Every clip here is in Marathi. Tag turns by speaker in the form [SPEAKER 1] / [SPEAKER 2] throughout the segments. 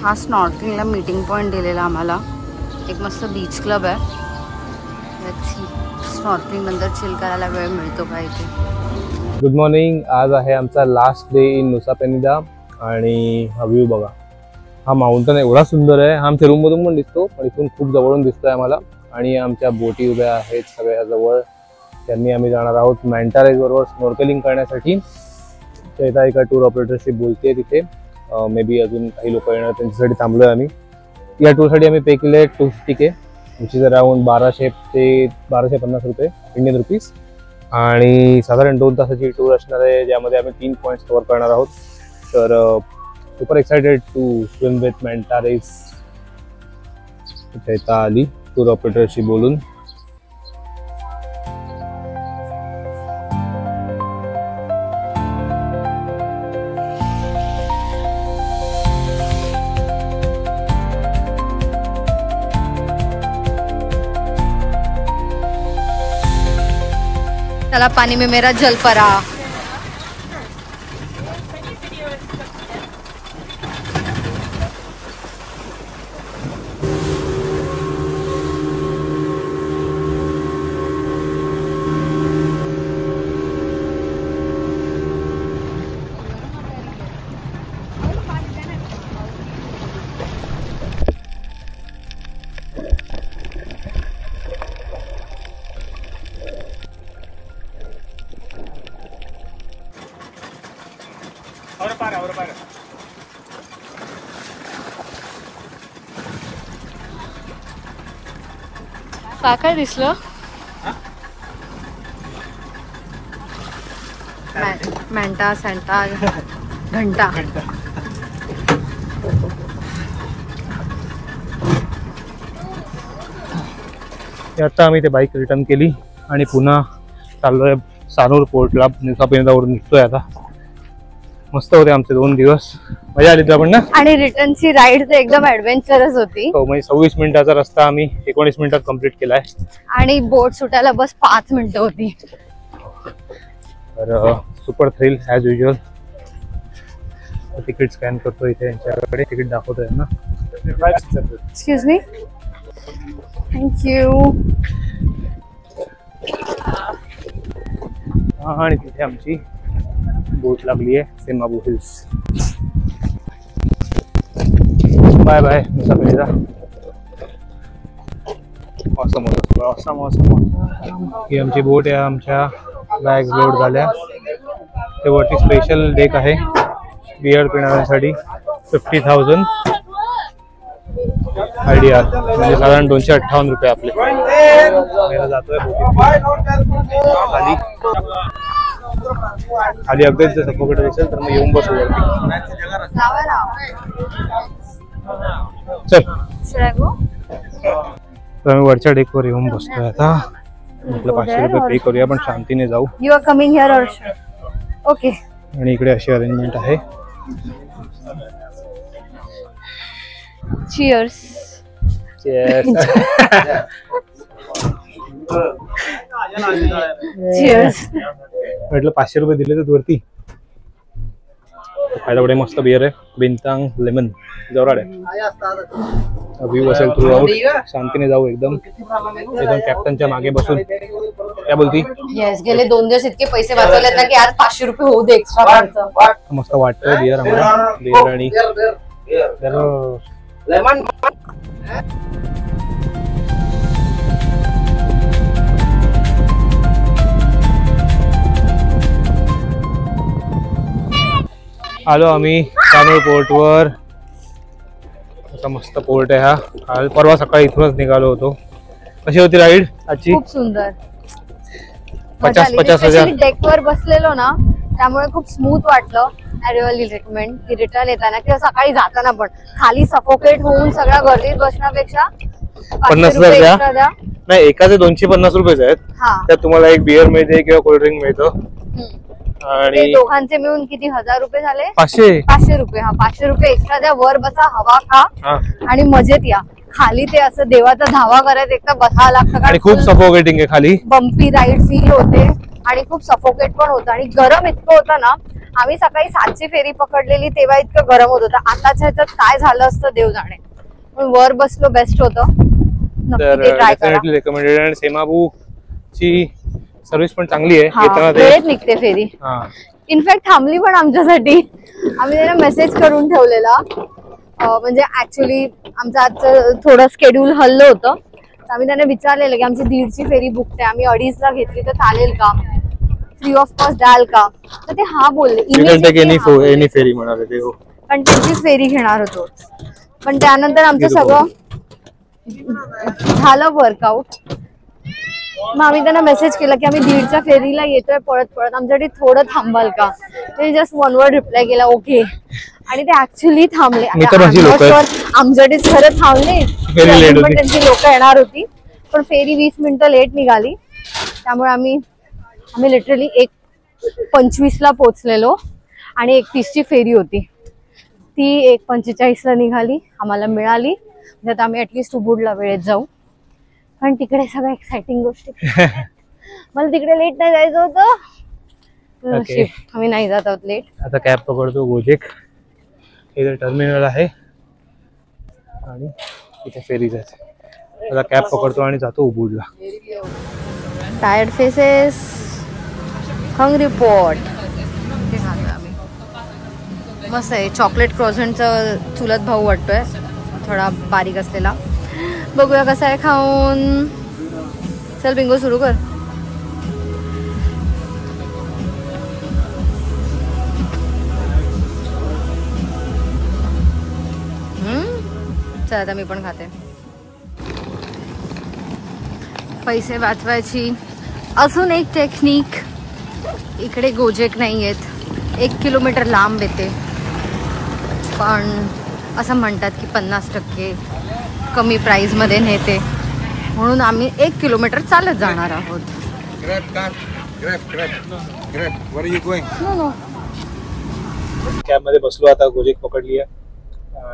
[SPEAKER 1] हा स्नॉर्कलिंगला मीटिंग पॉइंट दिलेला आम्हाला. एक मस्त बीच क्लब आहे. स्नॉर्कलिंग नंतर चिल करायला वेळ मिळतो का इथे.
[SPEAKER 2] Good morning. आज आहे आमचा लास्ट डे इन नुसा पेनिदा आणि हा व्ह्यू बघा. हा माउंटन एवढा सुंदर आहे. हा आमच्या रूम मधून पण दिसतो पण इथून खूप जवळून दिसतोय आम्हाला. आणि आमच्या बोटी उभ्या आहेत सगळ्या जवळ. त्यांनी आम्ही जाणार आहोत मॅन्टा रेस बरोबर स्नॉर्कलिंग करण्यासाठी. चैता एका टूर ऑपरेटरशी बोलते तिथे. मे बी अजून काही लोक येणार त्यांच्यासाठी थांबलोय आम्ही. या टूरसाठी आम्ही पे केले 250K विच इज अराउंड 1200 ते 1250 रुपये इंडियन रुपीज. आणि साधारण 2 तासाची टूर असणार आहे ज्यामध्ये आम्ही 3 पॉईंट्स कव्हर करणार आहोत. तर super excited to swim with manta rays. चैता आली टूर ऑपरेटरशी बोलून.
[SPEAKER 1] चला पानी में मेरा जल परा. काय दिसलं. मॅन्टा सॅन्टा घंटा.
[SPEAKER 2] आता आम्ही ते बाईक रिटर्न केली आणि पुन्हा चाललोय सानूर पोर्टला. नुसा पेनिदावरून निघतोय आता. मस्त होते आमचे 2 दिवस. मजा आली आपण ना.
[SPEAKER 1] आणि रिटर्नची राईड तर एकदम ऍडव्हेंचरस होती.
[SPEAKER 2] हो म्हणजे 26 मिनिटाचा रस्ता आम्ही 19 मिनिटात कंप्लीट केलाय.
[SPEAKER 1] आणि बोट सुटायला बस 5 मिनिटं होती.
[SPEAKER 2] तर super thrill as usual. Ticket scan करतो इथे यांच्याकडे. तिकीट दाखवतोय ना.
[SPEAKER 1] Excuse me. थँक्यू.
[SPEAKER 2] आणि तिथे आमची बोट लागली आहे Semabu Hills. Bye bye Nusa Penida. मौसम ही आमची बोट आहे. आमच्या बॅग्स लोड झाल्या. ते वरती स्पेशल डेक आहे बियर पिणाऱ्यांसाठी. 50,000 आयडिया म्हणजे साधारण 258 रुपये आपले. जातोय खाली. खाली अगदीच जर सपोकेट असेल तर मग येऊन बसू वरती. चल तर आम्ही वरच्या डेकवर येऊन बसतोय आता. म्हटलं 500 रुपये पे करूया पण शांतीने जाऊ.
[SPEAKER 1] You are coming here or okay.
[SPEAKER 2] आणि इकडे अशी अरेंजमेंट आहे.
[SPEAKER 1] चिअर्स.
[SPEAKER 2] म्हटलं 500 रुपये दिले तर वरती खायला बडे मस्त बियर आहे. बिंतांग लेमन जोराड आहे. व्ह्यू असेल थ्रू आउट. शांतीने जाऊ एकदम कॅप्टनच्या मागे बसून. काय बोलती.
[SPEAKER 1] येस गेले 2 दिवस इतके पैसे वाचवलेत ना की आज 500 रुपये होऊ दे एक्स्ट्रा खर्च.
[SPEAKER 2] मस्त वाटतंय बियर आम्हाला. बियर आणि लेमन. आलो आम्ही सानूर पोर्टवर. असा मस्त पोर्ट आहे हा. काल परवा सकाळी इथूनच निघालो होतो. कशी होती राईड आजची.
[SPEAKER 1] खूप सुंदर.
[SPEAKER 2] 50-50 हजार.
[SPEAKER 1] डेकवर बसलेलो ना त्यामुळे खूप स्मूथ वाटलं. आय रिअली रेकमेंड की रिटर्न येताना किंवा सकाळी जाताना पण खाली सफोकेट होऊन सगळ्या गर्दीत बसण्यापेक्षा
[SPEAKER 2] 50,000 द्या. नाही एकाचे 250 रुपये आहेत. त्यात तुम्हाला एक बियर मिळते किंवा कोल्ड्रिंक मिळतं. आणि
[SPEAKER 1] दोघांचे मिळून किती 1000 रुपये झाले.
[SPEAKER 2] 500
[SPEAKER 1] रुपये. हा 500 रुपये एक्स्ट्रा द्या. वर बसा हवा खा आणि मजेत या. खाली ते असं देवाचा धावा करायचं एक तर बसावं लागतं
[SPEAKER 2] आणि खूप सफोकेटिंग आहे खाली.
[SPEAKER 1] बम्पी राईड फील होते आणि खूप सफोकेट पण होतं आणि गरम इतकं होतं ना. आम्ही सकाळी 7ची फेरी पकडलेली तेव्हा इतकं गरम होत होतं. आताच्या ह्याच्यात काय झालं असतं देव जाणे. पण वर बसलो बेस्ट होतं. नक्की ते ट्राय करा.
[SPEAKER 2] रेकमेंडेड. आणि सेमाबुक ची सर्व्हिस पण चांगली आहे.
[SPEAKER 1] वेळेत निघते फेरी. इनफॅक्ट थांबली पण आमच्यासाठी. आम्ही त्यांना मेसेज करून ठेवलेला. म्हणजे ऍक्च्युली आमचं आजचं थोडं शेड्यूल हल्लं होतं. आम्ही त्यांना विचारलेलं की आमची 1:30ची फेरी बुक आहे, आम्ही 2:30ला घेतली तर चालेल का, फ्री ऑफ कॉस्ट द्याल का. तर ते हा बोलले
[SPEAKER 2] एनी फेरी म्हणाले ते. हो,
[SPEAKER 1] पण त्यांचीच फेरी घेणार होतो. पण त्यानंतर आमचं सगळं झालं वर्कआउट. मग आम्ही त्यांना मेसेज केला की आम्ही 1:30च्या फेरीला येतोय पळत पळत, आमच्यासाठी थोडं थांबाल का. ते जस्ट वन वर्ड रिप्लाय केला ओके. आणि ते ऍक्च्युअली थांबले. आमच्यासाठी खरं थांबले, पण त्यांची लोक येणार होती. पण फेरी 20 मिनिटं लेट निघाली. त्यामुळे आम्ही लिटरली 1:25ला पोहोचलेलो आणि 1:30ची फेरी होती. ती 1:45ला निघाली, आम्हाला मिळाली. म्हणजे आम्ही ऍटलीस्ट उबुडला वेळेत जाऊ. पण तिकडे सगळ्या एक्साइटिंग गोष्टी. मला तिकडे लेट नाही जायचं होतं. आम्ही नाही जात आहोत लेट.
[SPEAKER 2] आता कॅब पकडतो गोजेक. इथे टर्मिनल आहे आणि इथे फेरी जाते. आता कॅब पकडतो आणि जातो उबुडला.
[SPEAKER 1] Tired faces, hungry pot. मस्त आहे. चॉकलेट क्रॉझंटचा चुलत भाऊ वाटतोय, थोडा बारीक असलेला. बघूया कसं आहे खाऊन. चल बिंगो सुरू कर. चल आता मी पण खाते. पैसे वाचवायची अजून एक टेक्निक. इकडे गोजेक नाही आहेत, 1 किलोमीटर लांब येते. पण असं म्हणतात की 50% कमी प्राइस मध्ये नेते, म्हणून आम्ही 1 किलोमीटर चालत जाणार आहोत.
[SPEAKER 2] कॅब मध्ये बसलो, आता गोजेक पकडली आहे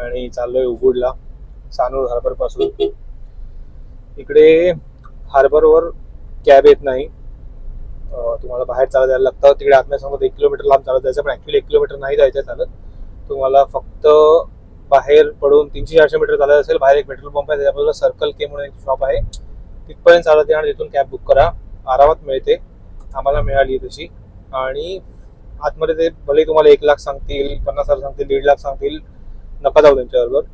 [SPEAKER 2] आणि चाललोय उबुडला, सानूर हार्बर पासून. इकडे हार्बरवर कॅब येत नाही, तुम्हाला बाहेर चालत जायला लागतं. तिकडे आत्म्या सांगत 1 किलोमीटर लांब चालत जायचं, पण ऍक्च्युली 1 किलोमीटर नाही जायचं चालत. तुम्हाला फक्त बाहेर पडून 300-400 मीटर चालत असेल. बाहेर एक पेट्रोल पंप आहे, त्याच्याबरोबर सर्कल के म्हणून एक शॉप आहे, तिथपर्यंत चालत या आणि तिथून कॅब बुक करा. आरामात मिळते. आम्हाला मिळाली तशी. आणि आतमध्ये ते भले तुम्हाला 1 लाख सांगतील, 50,000 सांगतील, 1.5 लाख सांगतील, नका जाऊ त्यांच्याबरोबर.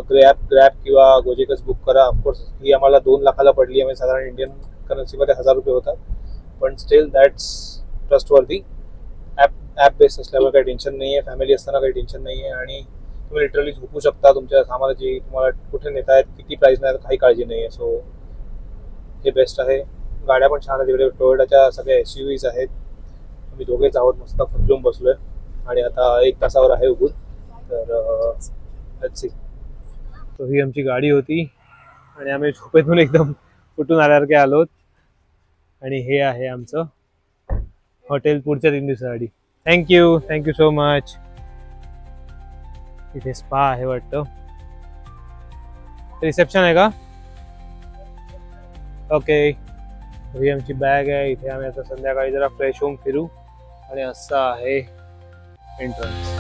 [SPEAKER 2] ग्रॅब किंवा गोजेकच बुक करा. ऑफकोर्स ही आम्हाला 2 लाखाला पडली. आम्ही साधारण इंडियन करन्सीमध्ये 1000 रुपये होतात. पण steel that's trustworthy. App based असल्यामुळे काही टेन्शन नाही आहे. फॅमिली असताना काही टेन्शन नाही आहे. आणि तुम्ही लिटरली झोपू शकता. तुमच्या सामानाची तुम्हाला कुठे नेत आहेत, किती प्राईस नाही, काही काळजी नाही आहे. सो हे बेस्ट आहे. गाड्या पण छान आहेत तिकडे. टोयोटाच्या सगळ्या SUVs आहेत. आम्ही दोघेच आहोत, मस्त फुटलून बसलोय. आणि आता 1 तासावर आहे उबूड. तर लेट्स सी. तो ही आमची गाडी होती आणि आम्ही झोपेतून एकदम उठून आल्यासारखे आलोत. आणि हे आहे आमचं हॉटेल पुढच्या 3 दिवसासाठी. Thank you so much. इथे स्पा आहे वाटतं. रिसेप्शन आहे का? ओके. ही आमची बॅग आहे. इथे आम्ही आता संध्याकाळी जरा फ्रेश होऊन फिरू. आणि असं आहे एंट्रन्स.